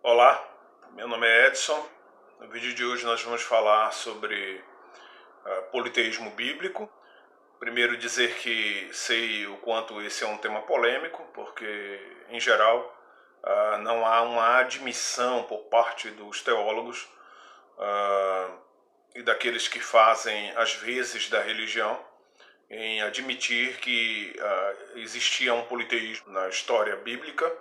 Olá, meu nome é Edson. No vídeo de hoje nós vamos falar sobre politeísmo bíblico. Primeiro dizer que sei o quanto esse é um tema polêmico, porque em geral não há uma admissão por parte dos teólogos e daqueles que fazem as vezes da religião em admitir que existia um politeísmo na história bíblica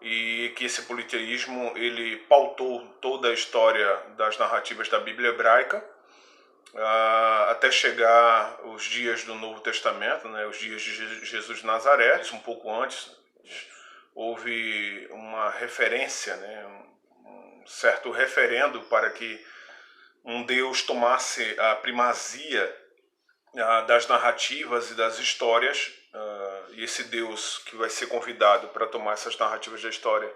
e que esse politeísmo ele pautou toda a história das narrativas da Bíblia hebraica até chegar os dias do Novo Testamento, né, os dias de Jesus de Nazaré. Um pouco antes houve uma referência, né, um certo referendo para que um Deus tomasse a primazia das narrativas e das histórias, e esse Deus que vai ser convidado para tomar essas narrativas da história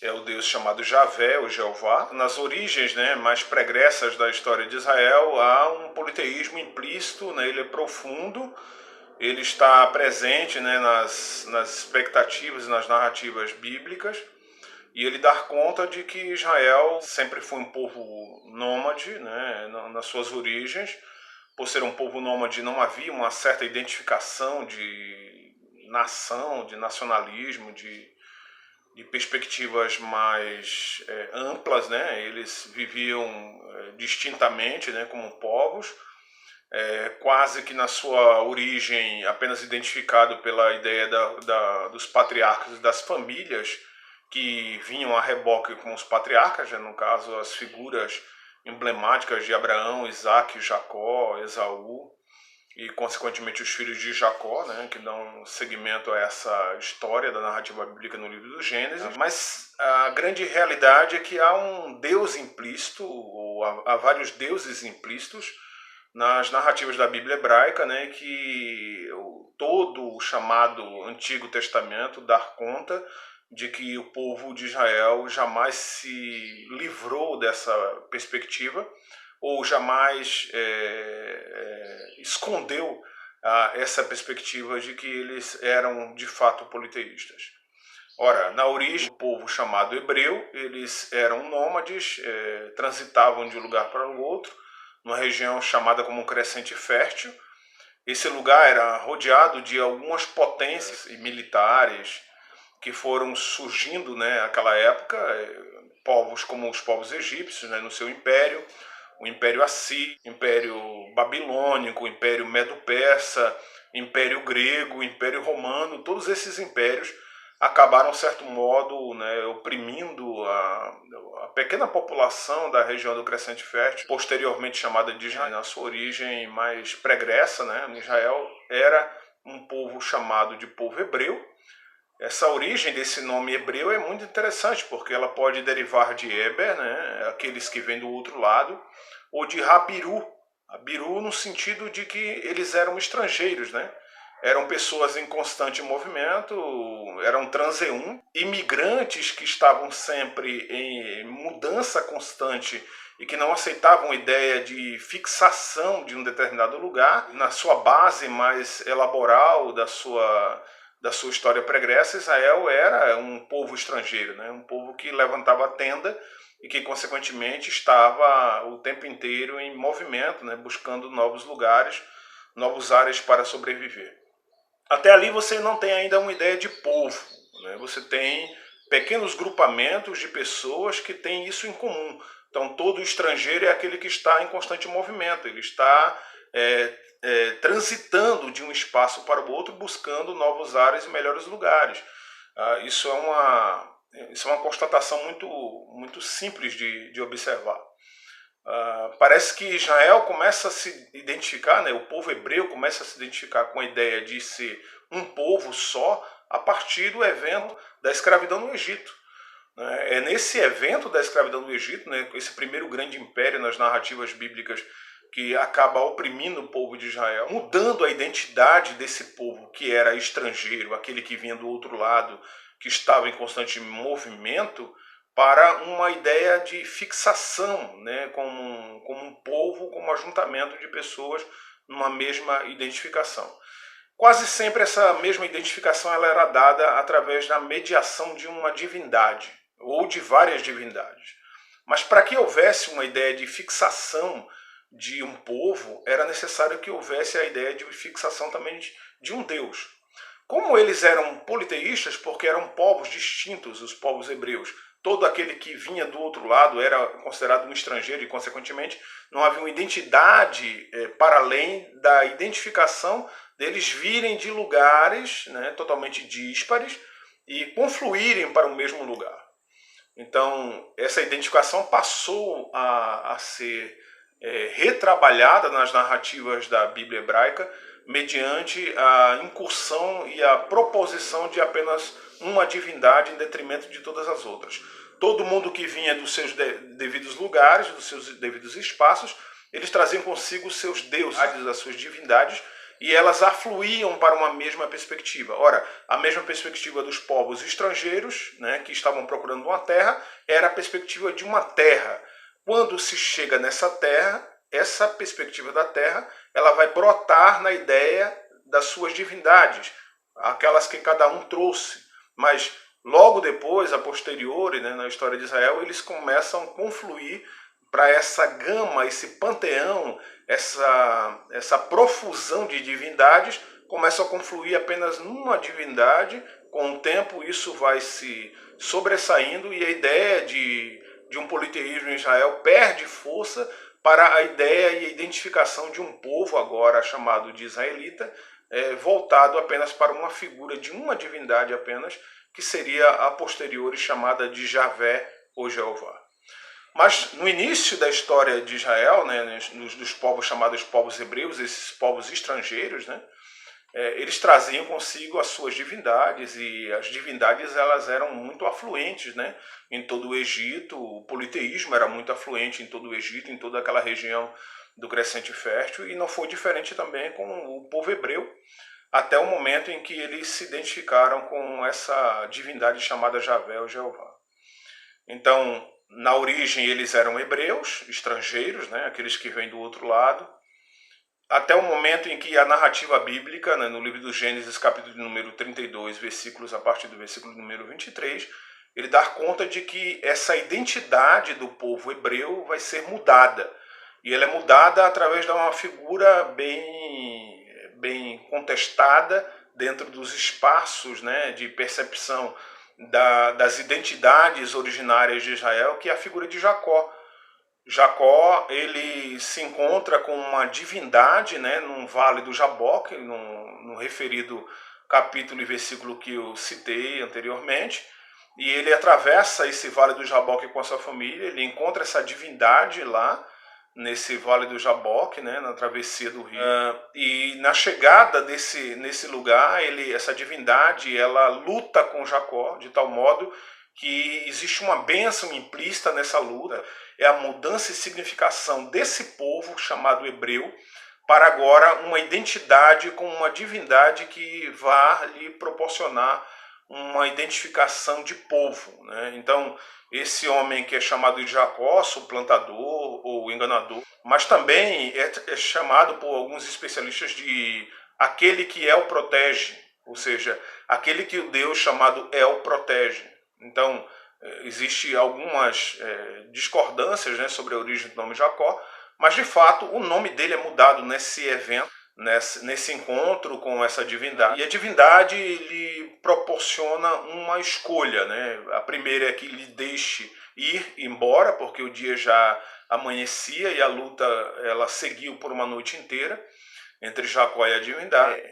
é o Deus chamado Javé, ou Jeová. Nas origens, né, mais pregressas da história de Israel, há um politeísmo implícito, né, ele é profundo, ele está presente, né, nas expectativas e nas narrativas bíblicas, e ele dá conta de que Israel sempre foi um povo nômade, né, nas suas origens. Por ser um povo nômade, não havia uma certa identificação de nação, de nacionalismo, de perspectivas mais amplas, né? Eles viviam distintamente, né, como povos, quase que na sua origem apenas identificado pela ideia dos patriarcas e das famílias que vinham a reboque com os patriarcas, né? No caso as figuras emblemáticas de Abraão, Isaac, Jacó, Esaú e consequentemente os filhos de Jacó, né, que dão seguimento a essa história da narrativa bíblica no livro do Gênesis. Mas a grande realidade é que há um Deus implícito, ou há vários deuses implícitos nas narrativas da Bíblia hebraica, né, que todo o chamado Antigo Testamento dá conta de que o povo de Israel jamais se livrou dessa perspectiva ou jamais escondeu essa perspectiva de que eles eram de fato politeístas. Ora, na origem do povo chamado hebreu, eles eram nômades, transitavam de um lugar para o outro, numa região chamada como Crescente Fértil. Esse lugar era rodeado de algumas potências militares que foram surgindo, né, naquela época, povos como os povos egípcios, né, no seu império, o Império Assírio, o Império Babilônico, o Império Medo-Persa, Império Grego, o Império Romano. Todos esses impérios acabaram, de certo modo, né, oprimindo a pequena população da região do Crescente Fértil, posteriormente chamada de Israel. Na sua origem mais pregressa, né, Israel era um povo chamado de povo hebreu. Essa origem desse nome hebreu é muito interessante, porque ela pode derivar de Eber, né, aqueles que vêm do outro lado, ou de Habiru. Habiru no sentido de que eles eram estrangeiros, né? Eram pessoas em constante movimento, eram transeuntes, imigrantes que estavam sempre em mudança constante e que não aceitavam a ideia de fixação de um determinado lugar. Na sua base mais elaboral da sua história pregressa, Israel era um povo estrangeiro, né? Um povo que levantava a tenda e que, consequentemente, estava o tempo inteiro em movimento, né? Buscando novos lugares, novos áreas para sobreviver. Até ali você não tem ainda uma ideia de povo, né? Você tem pequenos grupamentos de pessoas que têm isso em comum. Então, todo estrangeiro é aquele que está em constante movimento, ele está transitando de um espaço para o outro, buscando novos ares e melhores lugares. Isso é uma constatação muito simples de observar. Parece que Israel começa a se identificar, né, o povo hebreu começa a se identificar com a ideia de ser um povo só a partir do evento da escravidão no Egito. É nesse evento da escravidão do Egito, né, esse primeiro grande império nas narrativas bíblicas que acaba oprimindo o povo de Israel, mudando a identidade desse povo que era estrangeiro, aquele que vinha do outro lado, que estava em constante movimento, para uma ideia de fixação, né, como um povo, como um ajuntamento de pessoas numa mesma identificação. Quase sempre essa mesma identificação ela era dada através da mediação de uma divindade, ou de várias divindades. Mas para que houvesse uma ideia de fixação de um povo, era necessário que houvesse a ideia de fixação também de um Deus. Como eles eram politeístas, porque eram povos distintos, os povos hebreus, todo aquele que vinha do outro lado era considerado um estrangeiro e, consequentemente, não havia uma identidade para além da identificação deles virem de lugares, né, totalmente díspares e confluírem para o mesmo lugar. Então, essa identificação passou a ser retrabalhada nas narrativas da Bíblia hebraica mediante a incursão e a proposição de apenas uma divindade em detrimento de todas as outras. Todo mundo que vinha dos seus devidos lugares, dos seus devidos espaços, eles traziam consigo os seus deuses, as suas divindades, e elas afluíam para uma mesma perspectiva. Ora, a mesma perspectiva dos povos estrangeiros, né, que estavam procurando uma terra, era a perspectiva de uma terra. Quando se chega nessa terra, essa perspectiva da terra, ela vai brotar na ideia das suas divindades, aquelas que cada um trouxe. Mas logo depois, a posteriori, né, na história de Israel, eles começam a confluir para essa gama, esse panteão, essa profusão de divindades, começa a confluir apenas numa divindade. Com o tempo isso vai se sobressaindo e a ideia de um politeísmo em Israel perde força para a ideia e a identificação de um povo agora chamado de israelita, voltado apenas para uma figura de uma divindade apenas, que seria a posteriori chamada de Javé ou Jeová. Mas no início da história de Israel, né, dos povos chamados povos hebreus, esses povos estrangeiros, né, eles traziam consigo as suas divindades, e as divindades elas eram muito afluentes, né, em todo o Egito. O politeísmo era muito afluente em todo o Egito, em toda aquela região do Crescente Fértil, e não foi diferente também com o povo hebreu, até o momento em que eles se identificaram com essa divindade chamada Javé ou Jeová. Então, na origem eles eram hebreus, estrangeiros, né, aqueles que vêm do outro lado, até o momento em que a narrativa bíblica, né, no livro do Gênesis, capítulo número 32, versículos a partir do versículo número 23, ele dá conta de que essa identidade do povo hebreu vai ser mudada. E ela é mudada através de uma figura bem contestada dentro dos espaços, né, de percepção das identidades originárias de Israel, que é a figura de Jacó. Jacó, ele se encontra com uma divindade, né, num vale do Jaboque, no referido capítulo e versículo que eu citei anteriormente, e ele atravessa esse vale do Jaboque com a sua família, ele encontra essa divindade lá, nesse vale do Jaboque, né, na travessia do rio. E na chegada nesse lugar, essa divindade ela luta com Jacó, de tal modo que existe uma bênção implícita nessa luta. É a mudança e significação desse povo chamado hebreu para agora uma identidade com uma divindade que vai lhe proporcionar uma identificação de povo, né? Então, esse homem que é chamado de Jacó, suplantador ou enganador, mas também é chamado por alguns especialistas de aquele que El protege, ou seja, aquele que o Deus chamado El protege. Então, existe algumas discordâncias, né, sobre a origem do nome Jacó, mas de fato o nome dele é mudado nesse evento, nesse encontro com essa divindade. E a divindade lhe proporciona uma escolha, né? A primeira é que lhe deixe ir embora, porque o dia já amanhecia e a luta ela seguiu por uma noite inteira entre Jacó e a divindade.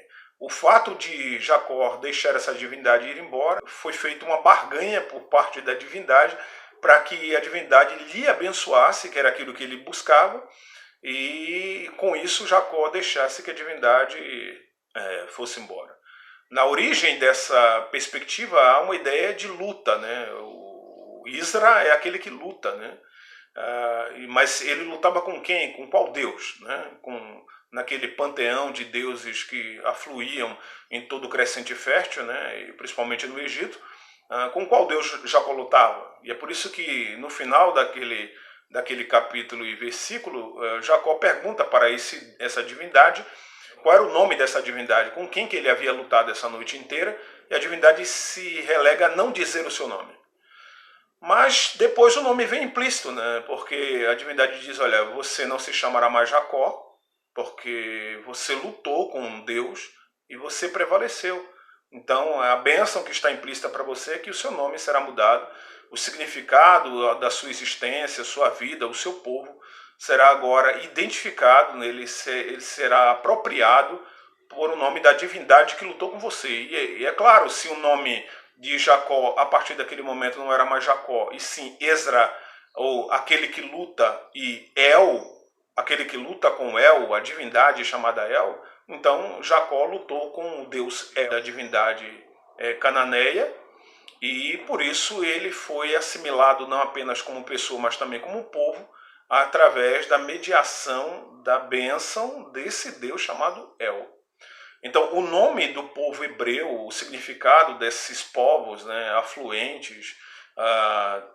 O fato de Jacó deixar essa divindade ir embora, foi feita uma barganha por parte da divindade para que a divindade lhe abençoasse, que era aquilo que ele buscava, e com isso Jacó deixasse que a divindade fosse embora. Na origem dessa perspectiva há uma ideia de luta, né? O Isra é aquele que luta, né? Mas ele lutava com quem? Com qual Deus? Né? Naquele panteão de deuses que afluíam em todo o Crescente Fértil, né? E principalmente no Egito, com qual Deus Jacó lutava? E é por isso que no final daquele capítulo e versículo, Jacó pergunta para essa divindade qual era o nome dessa divindade, com quem que ele havia lutado essa noite inteira, e a divindade se relega a não dizer o seu nome. Mas depois o nome vem implícito, né? Porque a divindade diz, olha, você não se chamará mais Jacó, porque você lutou com Deus e você prevaleceu. Então, a bênção que está implícita para você é que o seu nome será mudado, o significado da sua existência, sua vida, o seu povo será agora identificado, ele será apropriado por o nome da divindade que lutou com você. E é claro, se o nome de Jacó, a partir daquele momento, não era mais Jacó, e sim Ezra, ou aquele que luta, e El, aquele que luta com El, a divindade chamada El, então Jacó lutou com o Deus El, da divindade cananeia, e por isso ele foi assimilado não apenas como pessoa, mas também como povo, através da mediação da bênção desse Deus chamado El. Então, o nome do povo hebreu, o significado desses povos, né, afluentes,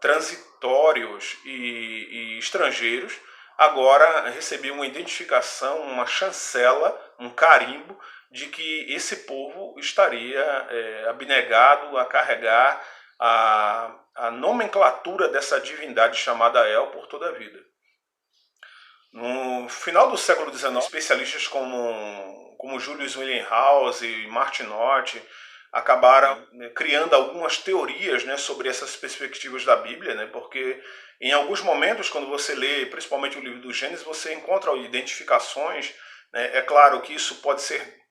transitórios e estrangeiros, agora recebia uma identificação, uma chancela, um carimbo de que esse povo estaria abnegado a carregar a nomenclatura dessa divindade chamada El por toda a vida. No final do século XIX, especialistas como Julius Willenhausen e Martin North acabaram criando algumas teorias, né, sobre essas perspectivas da Bíblia, né, porque em alguns momentos, quando você lê principalmente o livro do Gênesis, você encontra identificações, né, é claro que isso pode ser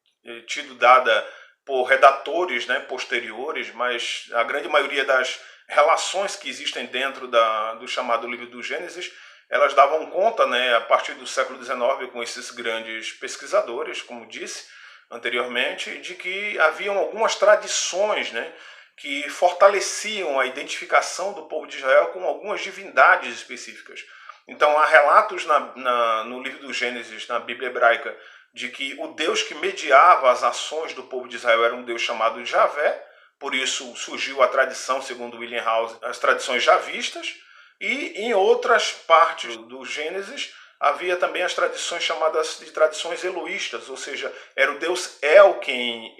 tido dada por redatores, né, posteriores, mas a grande maioria das relações que existem dentro do chamado livro do Gênesis, elas davam conta, né, a partir do século XIX, com esses grandes pesquisadores, como disse anteriormente, de que haviam algumas tradições, né, que fortaleciam a identificação do povo de Israel com algumas divindades específicas. Então há relatos no livro do Gênesis, na Bíblia hebraica, de que o Deus que mediava as ações do povo de Israel era um Deus chamado Javé, por isso surgiu a tradição, segundo William House, as tradições javistas, e em outras partes do Gênesis havia também as tradições chamadas de tradições eloístas, ou seja, era o Deus El quem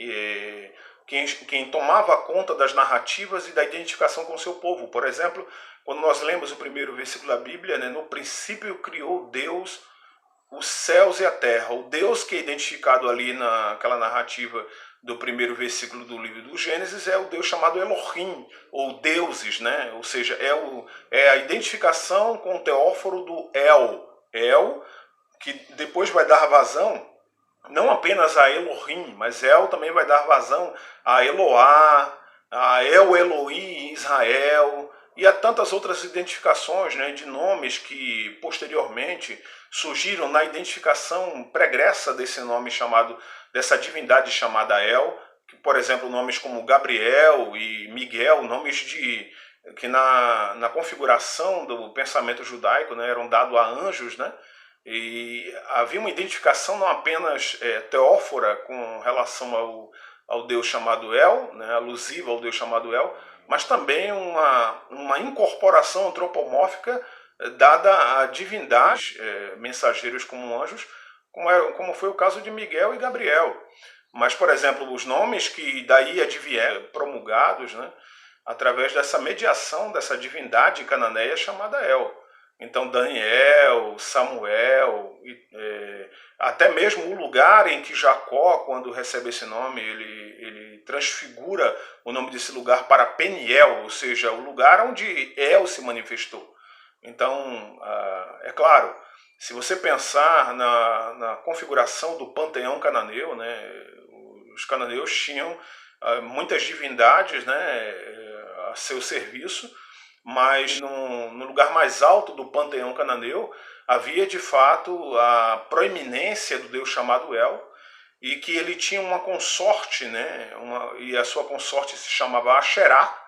tomava conta das narrativas e da identificação com o seu povo. Por exemplo, quando nós lemos o primeiro versículo da Bíblia, né, no princípio criou Deus os céus e a terra. O Deus que é identificado ali naquela narrativa do primeiro versículo do livro do Gênesis é o Deus chamado Elohim, ou deuses, né? Ou seja, é a identificação com o teóforo do El, que depois vai dar vazão não apenas a Elohim, mas El também vai dar vazão a Eloá, a El Eloí Israel, e a tantas outras identificações, né, de nomes que posteriormente surgiram na identificação pregressa desse nome chamado, dessa divindade chamada El, que, por exemplo, nomes como Gabriel e Miguel, nomes que na configuração do pensamento judaico, né, eram dados a anjos, né, e havia uma identificação não apenas teófora com relação ao Deus chamado El, né, alusiva ao Deus chamado El, mas também uma incorporação antropomórfica dada a divindades, mensageiros como anjos, como foi o caso de Miguel e Gabriel. Mas, por exemplo, os nomes que daí advieram, promulgados, né, através dessa mediação dessa divindade cananeia chamada El. Então Daniel, Samuel, até mesmo o lugar em que Jacó, quando recebe esse nome, ele transfigura o nome desse lugar para Peniel, ou seja, o lugar onde El se manifestou. Então, é claro, se você pensar na configuração do panteão cananeu, né, os cananeus tinham muitas divindades, né, a seu serviço, mas no lugar mais alto do panteão cananeu havia de fato a proeminência do Deus chamado El, e que ele tinha uma consorte, né, e a sua consorte se chamava Asherá,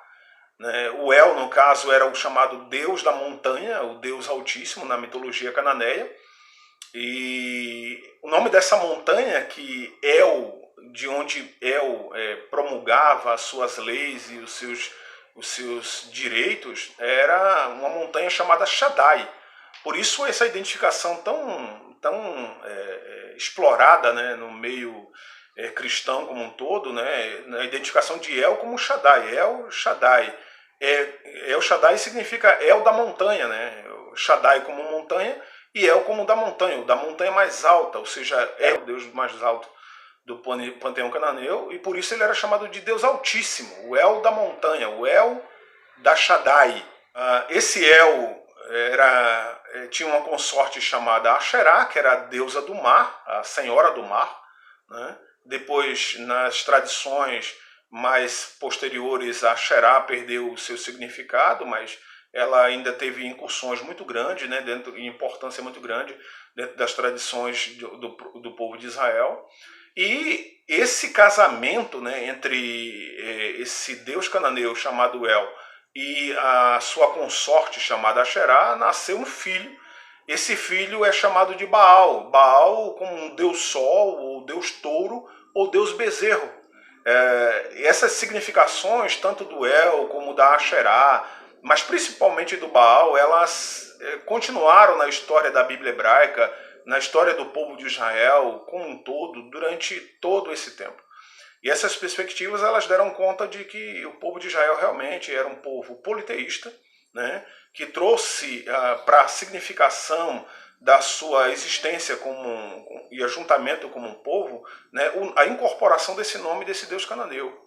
né. O El, no caso, era o chamado Deus da montanha, o Deus Altíssimo na mitologia cananeia, e o nome dessa montanha que de onde El promulgava as suas leis e os seus direitos, era uma montanha chamada Shaddai. Por isso essa identificação tão explorada, né, no meio cristão como um todo, né, na identificação de El como Shaddai, El Shaddai. El Shaddai significa El da montanha, né? Shaddai como montanha e El como da montanha, o da montanha mais alta, ou seja, é o Deus mais alto do panteão cananeu, e por isso ele era chamado de Deus Altíssimo, o El da montanha, o El da Shaddai. Esse El tinha uma consorte chamada Asherá, que era a deusa do mar, a senhora do mar, né? Depois, nas tradições mais posteriores, a Asherá perdeu o seu significado, mas ela ainda teve incursões muito grandes, né, importância muito grande dentro das tradições do povo de Israel. E esse casamento, né, entre esse deus cananeu chamado El e a sua consorte chamada Asherá, nasceu um filho. Esse filho é chamado de Baal. Baal como um deus sol, ou deus touro, ou deus bezerro. Essas significações, tanto do El como da Asherá, mas principalmente do Baal, elas continuaram na história da Bíblia hebraica, na história do povo de Israel como um todo, durante todo esse tempo. E essas perspectivas elas deram conta de que o povo de Israel realmente era um povo politeísta, né, que trouxe para a significação da sua existência e ajuntamento como um povo, né, a incorporação desse nome desse Deus cananeu.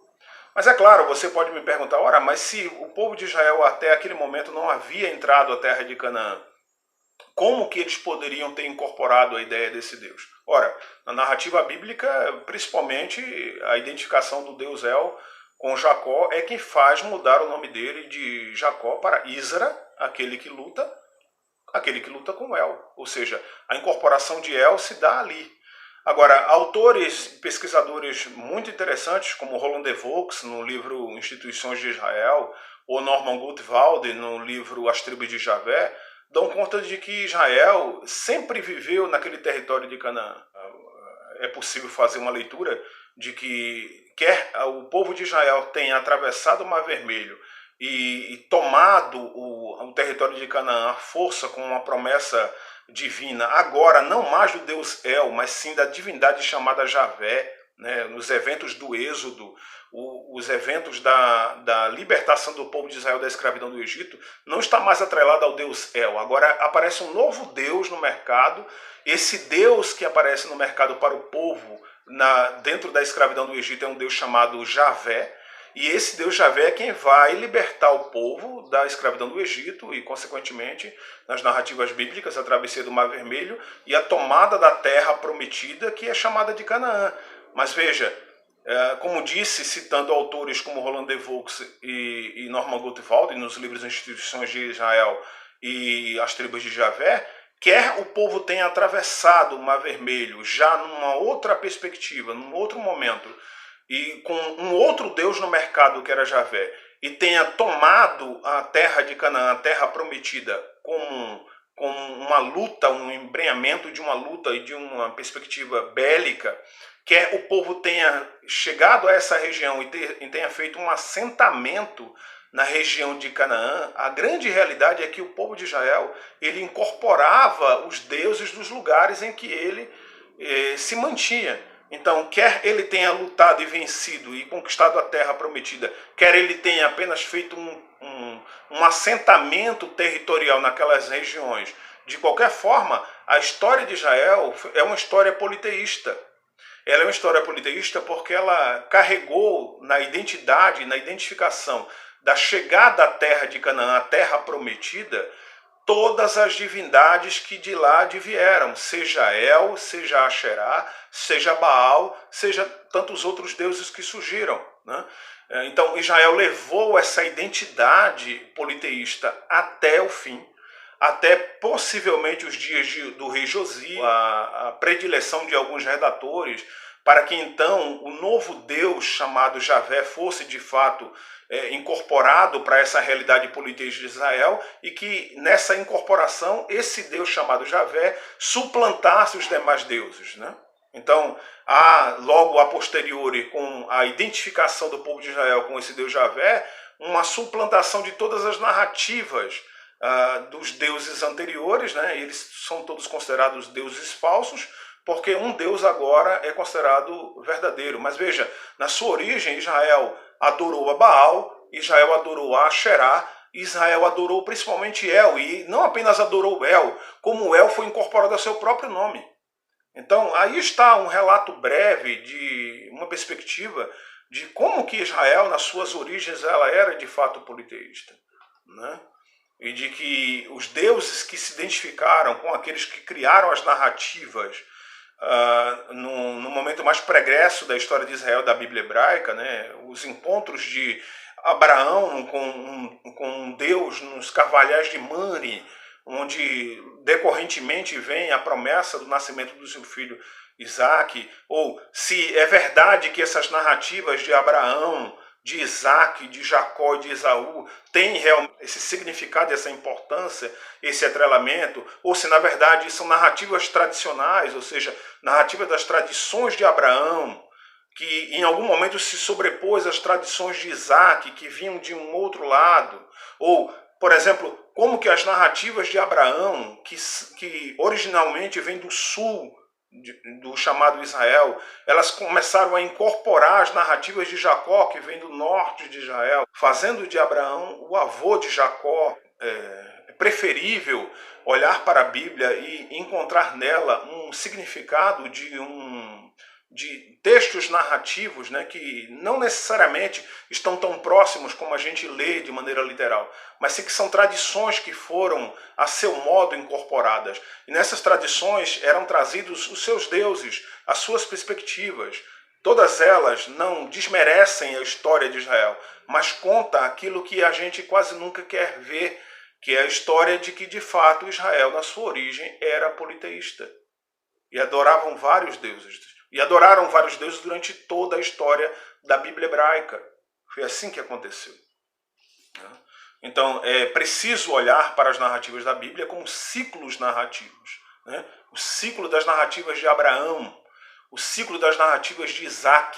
Mas é claro, você pode me perguntar, ora, mas se o povo de Israel até aquele momento não havia entrado à terra de Canaã, como que eles poderiam ter incorporado a ideia desse Deus? Ora, na narrativa bíblica, principalmente a identificação do Deus El com Jacó é quem faz mudar o nome dele de Jacó para Ísra, aquele que luta com El. Ou seja, a incorporação de El se dá ali. Agora, autores, pesquisadores muito interessantes, como Roland de Vaux, no livro Instituições de Israel, ou Norman Gutwald, no livro As Tribos de Javé, dão conta de que Israel sempre viveu naquele território de Canaã. É possível fazer uma leitura de que quer o povo de Israel tenha atravessado o Mar Vermelho e tomado o território de Canaã à força com uma promessa divina, agora não mais do Deus El, mas sim da divindade chamada Javé, né, nos eventos do Êxodo, os eventos da libertação do povo de Israel da escravidão do Egito, não está mais atrelado ao Deus El. Agora aparece um novo Deus no mercado. Esse Deus que aparece no mercado para o povo dentro da escravidão do Egito é um Deus chamado Javé. E esse Deus Javé é quem vai libertar o povo da escravidão do Egito e, consequentemente, nas narrativas bíblicas, a travessia do Mar Vermelho e a tomada da terra prometida, que é chamada de Canaã. Mas veja, como disse, citando autores como Roland de Vaux e Norman Gutwald, nos livros Instituições de Israel e As Tribos de Javé, quer o povo tenha atravessado o Mar Vermelho já numa outra perspectiva, num outro momento, e com um outro Deus no mercado, que era Javé, e tenha tomado a terra de Canaã, a terra prometida, como uma luta, um embrenhamento de uma luta e de uma perspectiva bélica, quer o povo tenha chegado a essa região e tenha feito um assentamento na região de Canaã, a grande realidade é que o povo de Israel ele incorporava os deuses dos lugares em que ele se mantinha. Então, quer ele tenha lutado e vencido e conquistado a terra prometida, quer ele tenha apenas feito um assentamento territorial naquelas regiões, de qualquer forma, a história de Israel é uma história politeísta. Ela é uma história politeísta porque ela carregou na identidade, na identificação da chegada à terra de Canaã, a terra prometida, todas as divindades que de lá advieram, seja El, seja Asherá, seja Baal, seja tantos outros deuses que surgiram, né? Então Israel levou essa identidade politeísta até o fim, até possivelmente os dias do rei Josias, a predileção de alguns redatores para que então o novo Deus chamado Javé fosse de fato incorporado para essa realidade politeísta de Israel e que nessa incorporação esse Deus chamado Javé suplantasse os demais deuses, né? Então, logo a posteriori, com a identificação do povo de Israel com esse Deus Javé, uma suplantação de todas as narrativas dos deuses anteriores, né? Eles são todos considerados deuses falsos, porque um Deus agora é considerado verdadeiro. Mas veja, na sua origem, Israel adorou a Baal, Israel adorou a Asherá, Israel adorou principalmente El, e não apenas adorou El, como El foi incorporado ao seu próprio nome. Então, aí está um relato breve de uma perspectiva de como que Israel, nas suas origens, ela era de fato politeísta, né? E de que os deuses que se identificaram com aqueles que criaram as narrativas no momento mais pregresso da história de Israel, da Bíblia hebraica, né? Os encontros de Abraão com um Deus nos carvalhais de Mani, onde decorrentemente vem a promessa do nascimento do seu filho Isaac, ou se é verdade que essas narrativas de Abraão, de Isaac, de Jacó e de Esaú têm realmente esse significado, essa importância, esse atrelamento, ou se na verdade são narrativas tradicionais, ou seja, narrativas das tradições de Abraão, que em algum momento se sobrepôs às tradições de Isaac, que vinham de um outro lado, ou, por exemplo, como que as narrativas de Abraão, que originalmente vêm do sul, do chamado Israel, elas começaram a incorporar as narrativas de Jacó, que vem do norte de Israel, fazendo de Abraão o avô de Jacó. É preferível olhar para a Bíblia e encontrar nela um significado de textos narrativos, né, que não necessariamente estão tão próximos como a gente lê de maneira literal, mas sim que são tradições que foram a seu modo incorporadas. E nessas tradições eram trazidos os seus deuses, as suas perspectivas. Todas elas não desmerecem a história de Israel, mas conta aquilo que a gente quase nunca quer ver, que é a história de que, de fato, Israel, na sua origem, era politeísta. E adoravam vários deuses. E adoraram vários deuses durante toda a história da Bíblia hebraica. Foi assim que aconteceu. Então, é preciso olhar para as narrativas da Bíblia como ciclos narrativos. Né? O ciclo das narrativas de Abraão, o ciclo das narrativas de Isaac,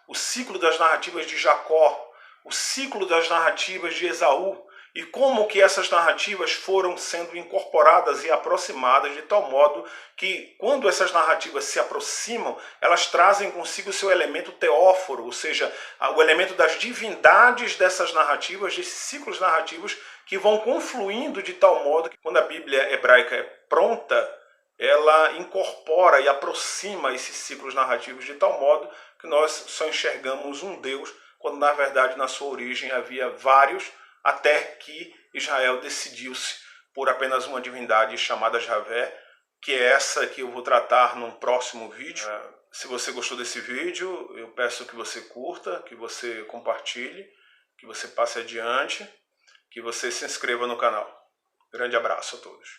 o ciclo das narrativas de Jacó, o ciclo das narrativas de Esaú, e como que essas narrativas foram sendo incorporadas e aproximadas de tal modo que, quando essas narrativas se aproximam, elas trazem consigo o seu elemento teóforo, ou seja, o elemento das divindades dessas narrativas, desses ciclos narrativos, que vão confluindo de tal modo que, quando a Bíblia hebraica é pronta, ela incorpora e aproxima esses ciclos narrativos de tal modo que nós só enxergamos um Deus, quando na verdade na sua origem havia vários, até que Israel decidiu-se por apenas uma divindade chamada Javé, que é essa que eu vou tratar num próximo vídeo. Se você gostou desse vídeo, eu peço que você curta, que você compartilhe, que você passe adiante, que você se inscreva no canal. Grande abraço a todos.